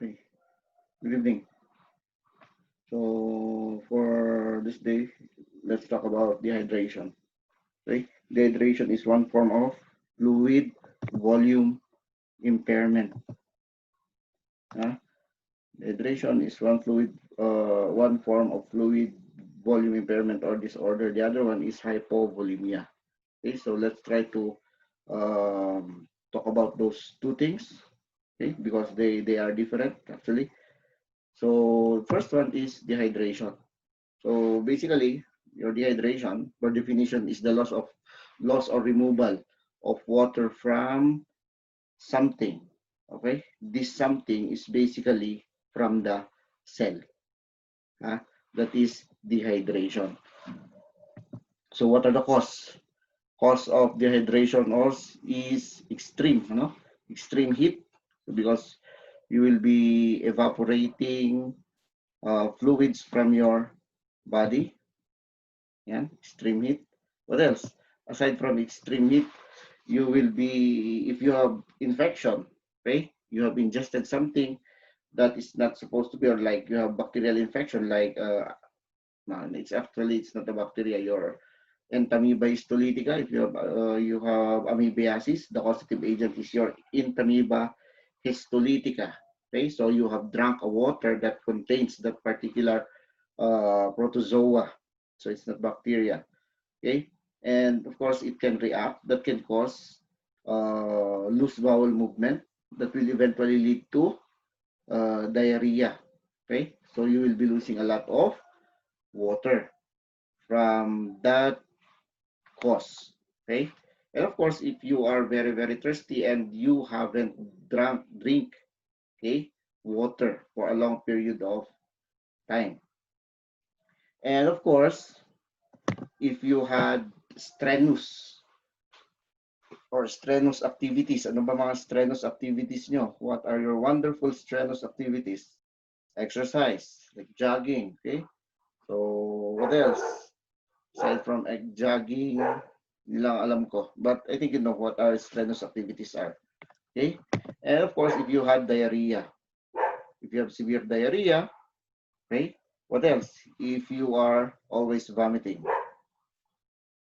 Okay, good evening. So for this day, let's talk about dehydration. Okay, dehydration is one form of fluid volume impairment. Huh? Dehydration is one form of fluid volume impairment or disorder. The other one is hypovolemia. Okay, so let's try to talk about those two things. Okay, because they are different actually. So first one is dehydration. So basically, your dehydration, per definition, is the loss or removal of water from something. Okay, this something is basically from the cell. Huh? That is dehydration. So what are the causes? Cause of dehydration also is extreme, extreme heat, because you will be evaporating fluids from your body. Yeah, extreme heat. What else? Aside from extreme heat, you will be, if you have infection, okay, you have ingested something that is not supposed to be, or like you have bacterial infection, like no, it's not a bacteria. Your entamoeba histolytica. If you have amoebiasis, the causative agent is your entamoeba histolytica. Okay, so you have drunk a water that contains that particular protozoa, so it's not bacteria. Okay, and of course it can react. That can cause loose bowel movement that will eventually lead to diarrhea. Okay, so you will be losing a lot of water from that cause. Okay, and of course if you are very very thirsty and you haven't drink okay water for a long period of time, and of course if you had strenuous strenuous activities. Ano ba mga strenuous activities nyo? What are your wonderful strenuous activities? Exercise, like jogging, okay? So, what else? Aside from jogging, nilang alam ko. But I think you know what our strenuous activities are. Okay? And of course, if you had diarrhea, if you have severe diarrhea, okay? What else? If you are always vomiting,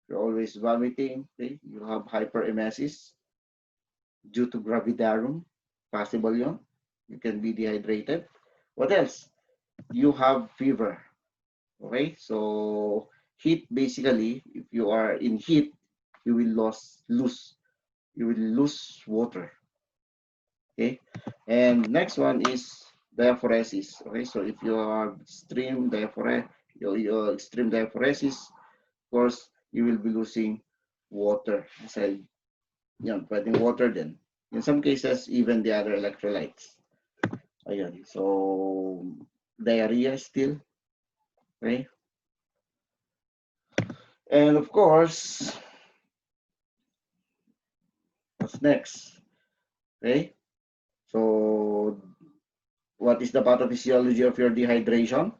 you're always vomiting, okay? You have hyperemesis due to gravidarum, possible yon. You can be dehydrated. What else? You have fever, okay? So heat, basically, if you are in heat, you will lose water, okay? And next one is diaphoresis, okay? So if you are extreme diaphoresis, of course, you will be losing water. Aside, pwedeng water din. In some cases, even the other electrolytes. Ayun. So, diarrhea still, okay? And of course, what's next? Okay? So, what is the pathophysiology of your dehydration?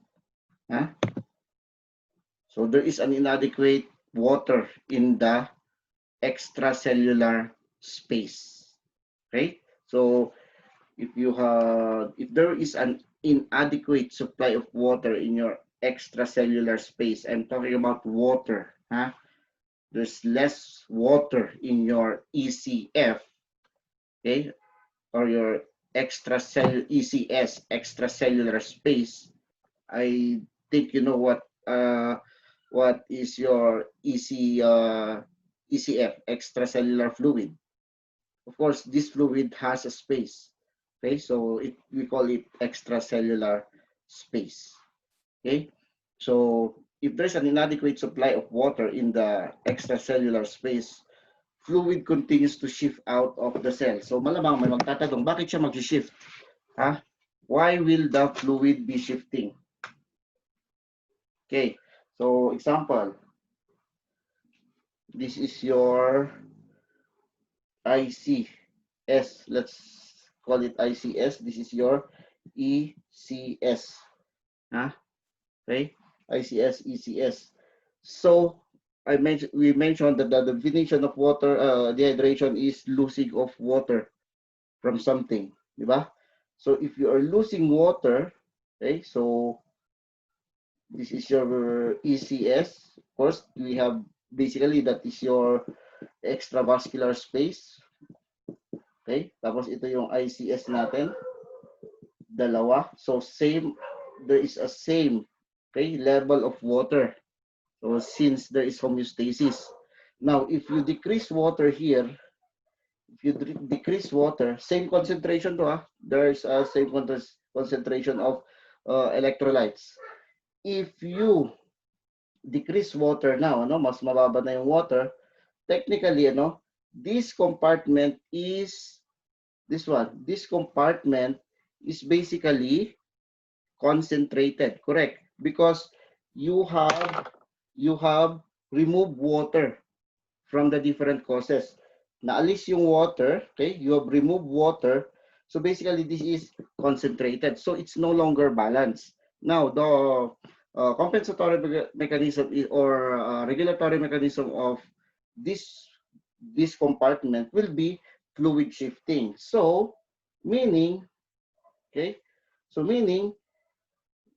Huh? So, there is an inadequate water in the extracellular space. Okay? So, if there is an inadequate supply of water in your extracellular space, I'm talking about water, huh? There's less water in your ECF, okay, or your ECS, extracellular space. I think you know what is your ECF, extracellular fluid. Of course, this fluid has a space. Okay, so we call it extracellular space. Okay, so if there's an inadequate supply of water in the extracellular space, fluid continues to shift out of the cell. So malamang may magtatanong, bakit siya mag-shift? Huh? Why will the fluid be shifting? Okay, so example, this is your ICS. Let's call it ICS. This is your ECS. Huh? Okay, ICS, ECS. So we mentioned that the definition of water dehydration is losing of water from something, di ba? So if you are losing water, okay, so this is your ECS. Of course, we have basically that is your extravascular space. Okay, tapos ito yung ICS natin, dalawa. So same, there is a same, okay, level of water. So since there is homeostasis. Now, if you decrease water here, if you decrease water, same concentration to there's a same concentration of electrolytes. If you decrease water now, mas mababa na yung water, technically, this compartment is this one. This compartment is basically concentrated, correct? Because you have removed water from the different causes. Naalis yung water, okay? You have removed water. So basically, this is concentrated. So it's no longer balanced. Now, the compensatory mechanism or regulatory mechanism of this compartment will be fluid shifting. So, meaning, okay? So meaning,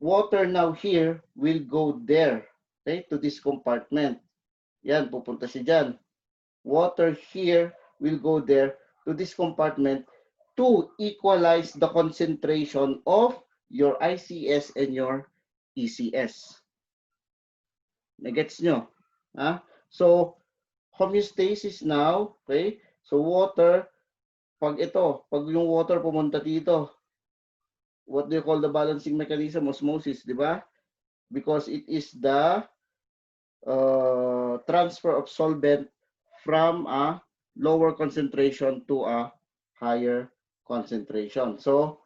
water now here will go there, okay, to this compartment. Yan, pupunta siya dyan. Water here will go there to this compartment to equalize the concentration of your ICS and your ECS. Nagets nyo? So, homeostasis now, okay? So, water, pag yung water pumunta dito, what do you call the balancing mechanism? Osmosis, di ba? Because it is the transfer of solvent from a lower concentration to a higher concentration. So,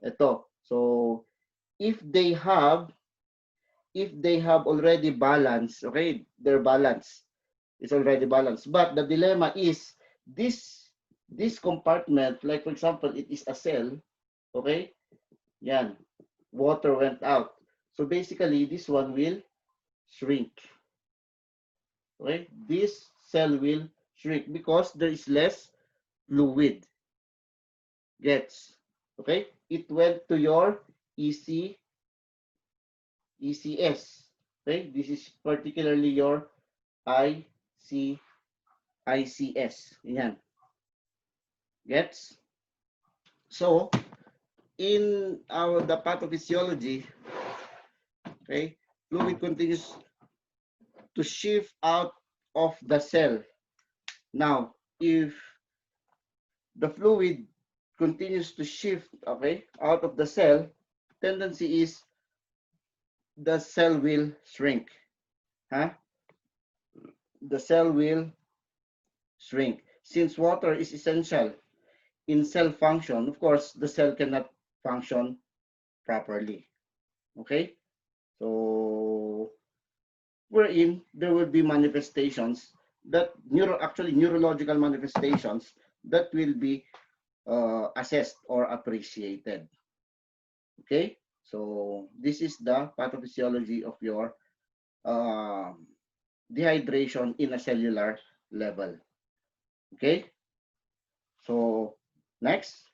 ito. So, if they have already balanced, okay, their balance is already balanced. But the dilemma is this compartment, like for example, it is a cell, okay? Yan, water went out. So basically, this one will shrink. Okay, this cell will shrink because there is less fluid. Gets? Okay, it went to your ECS. Okay, this is particularly your ICS. Yan. Gets? So, in the pathophysiology, okay, fluid continues to shift out of the cell. Now, if the fluid continues to shift, okay, out of the cell, tendency is the cell will shrink. The cell will shrink. Since water is essential in cell function, of course, the cell cannot function properly. Okay? So, wherein there will be manifestations that neurological manifestations that will be assessed or appreciated. Okay, so this is the pathophysiology of your dehydration in a cellular level. Okay, so next.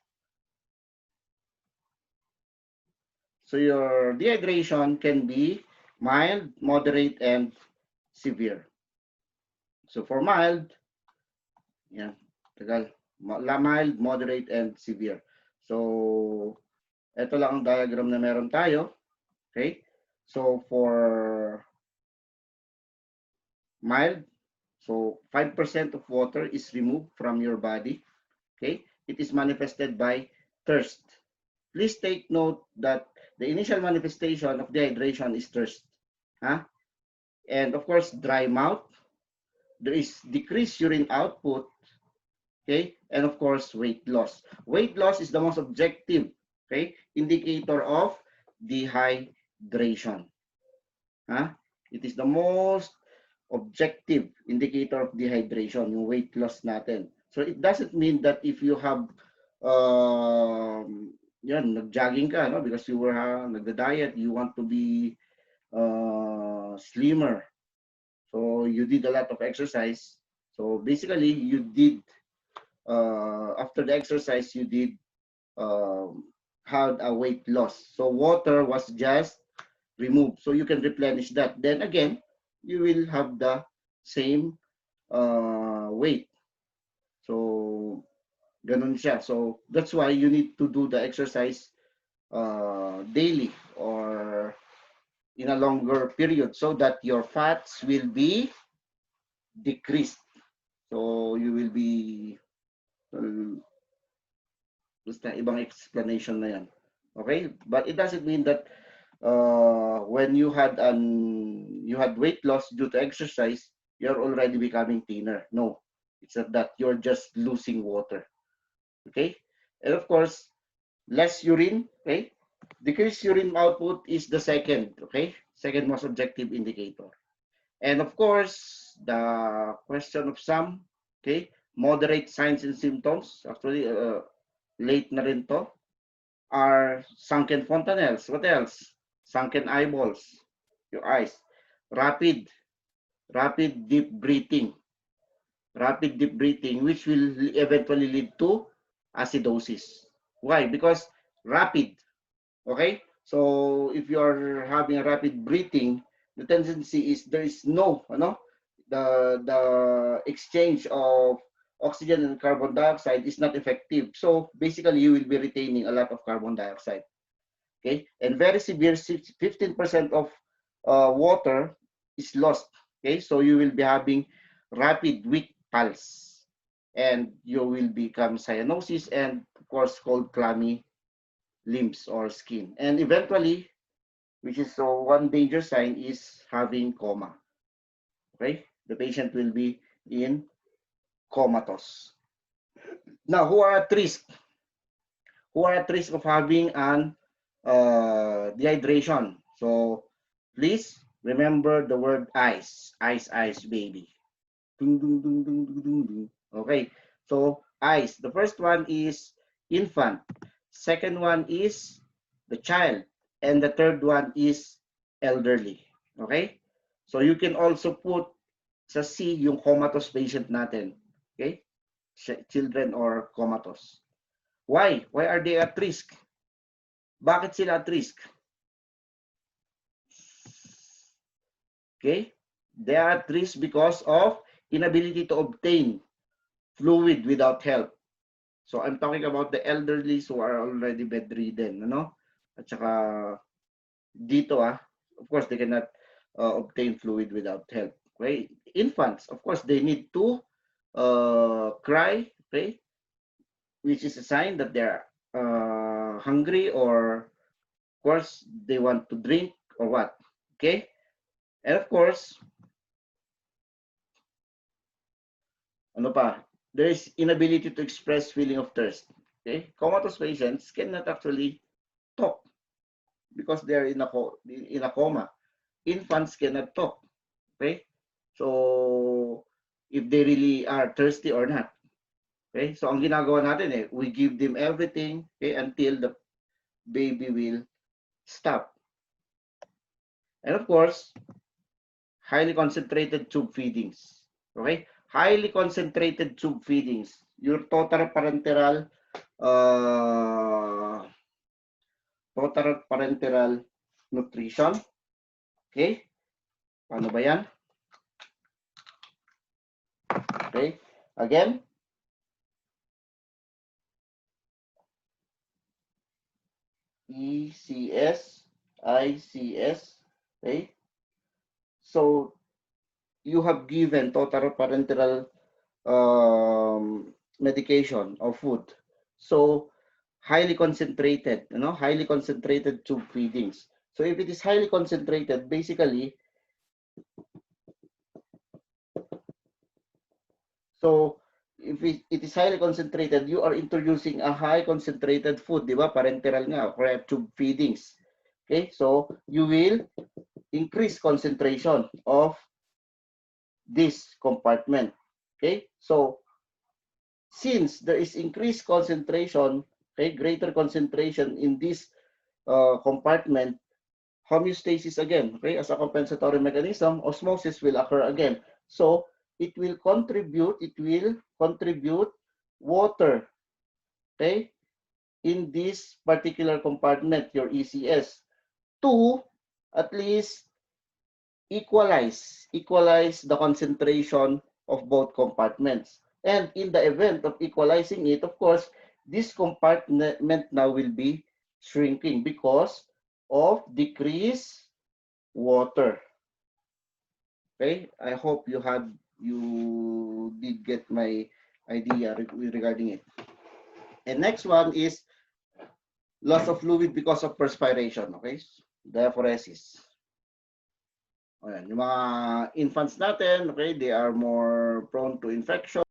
So your dehydration can be mild, moderate, and severe. So for mild, mild, moderate, and severe. So ito lang ang diagram na meron tayo. Okay? So for mild, so 5% of water is removed from your body. Okay? It is manifested by thirst. Please take note that the initial manifestation of dehydration is thirst. And of course, dry mouth. There is decreased urine output. Okay? And of course, weight loss. Weight loss is the most objective, okay, indicator of dehydration. It is the most objective indicator of dehydration, yung weight loss natin. So it doesn't mean that if you have nag-jogging ka, because you were nagda-diet, you want to be slimmer. So you did a lot of exercise. So basically, you did after the exercise, you did had a weight loss. So water was just removed. So you can replenish that. Then again, you will have the same weight. So ganun siya. So that's why you need to do the exercise daily or in a longer period so that your fats will be decreased. So you will be basta ibang explanation na yan. Okay? But it doesn't mean that when you had weight loss due to exercise, you're already becoming thinner. No, it's not that. You're just losing water. Okay? And of course, less urine. Okay? Decreased urine output is the second. Okay? Second most objective indicator. And of course, the question of some. Okay? Moderate signs and symptoms. Actually, late na rin to. Are sunken fontanelles. What else? Sunken eyeballs, your eyes. Rapid deep breathing. Rapid deep breathing, which will eventually lead to acidosis. Why? Because rapid. Okay? So if you are having a rapid breathing, the tendency is there is no, the exchange of oxygen and carbon dioxide is not effective. So basically, you will be retaining a lot of carbon dioxide. Okay, and very severe 15% of water is lost. Okay, so you will be having rapid weak pulse, and you will become cyanosis and of course cold clammy limbs or skin, and eventually, which is one danger sign, is having coma. Okay, the patient will be in comatose. Now, who are at risk? Who are at risk of having an dehydration? So please remember the word ice. Ice, ice, baby. Dung, dung, dung, dung, dung, dung, dung. Okay, so ice. The first one is infant. Second one is the child. And the third one is elderly. Okay? So you can also put sa C yung comatose patient natin. Okay? Children or comatose. Why? Why are they at risk? Bakit sila at risk? Okay? They are at risk because of inability to obtain fluid without help. So I'm talking about the elderly who are already bedridden, ano? At saka dito of course they cannot obtain fluid without help. Okay? Infants, of course, they need to cry, okay? Which is a sign that they're hungry, or of course they want to drink or what. Okay? And of course, ano pa? There is inability to express feeling of thirst. Okay? Comatose patients cannot actually talk because they're in a coma. Infants cannot talk. Okay? So, if they really are thirsty or not. Okay? So, ang ginagawa natin we give them everything, okay, until the baby will stop. And of course, highly concentrated tube feedings. Okay? Highly concentrated tube feedings. Your total parenteral nutrition. Okay? Paano ba yan? Okay? Again, ECS, ICS. Okay? So, you have given total parenteral medication or food. So, highly concentrated, highly concentrated tube feedings. So, if it is highly concentrated, basically, so if it is highly concentrated, you are introducing a high concentrated food, di ba? Parenteral nga, or tube feedings. Okay, so you will increase concentration of this compartment. Okay, so since there is increased concentration, okay, greater concentration in this compartment, homeostasis again, okay, as a compensatory mechanism, osmosis will occur again. So it will contribute water, okay, in this particular compartment, your ECS, to at least equalize the concentration of both compartments. And in the event of equalizing it, of course, this compartment now will be shrinking because of decreased water. Okay, I hope you did get my idea regarding it. And next one is loss of fluid because of perspiration. Okay, diaphoresis. Ayan, yung mga infants natin, okay, they are more prone to infection.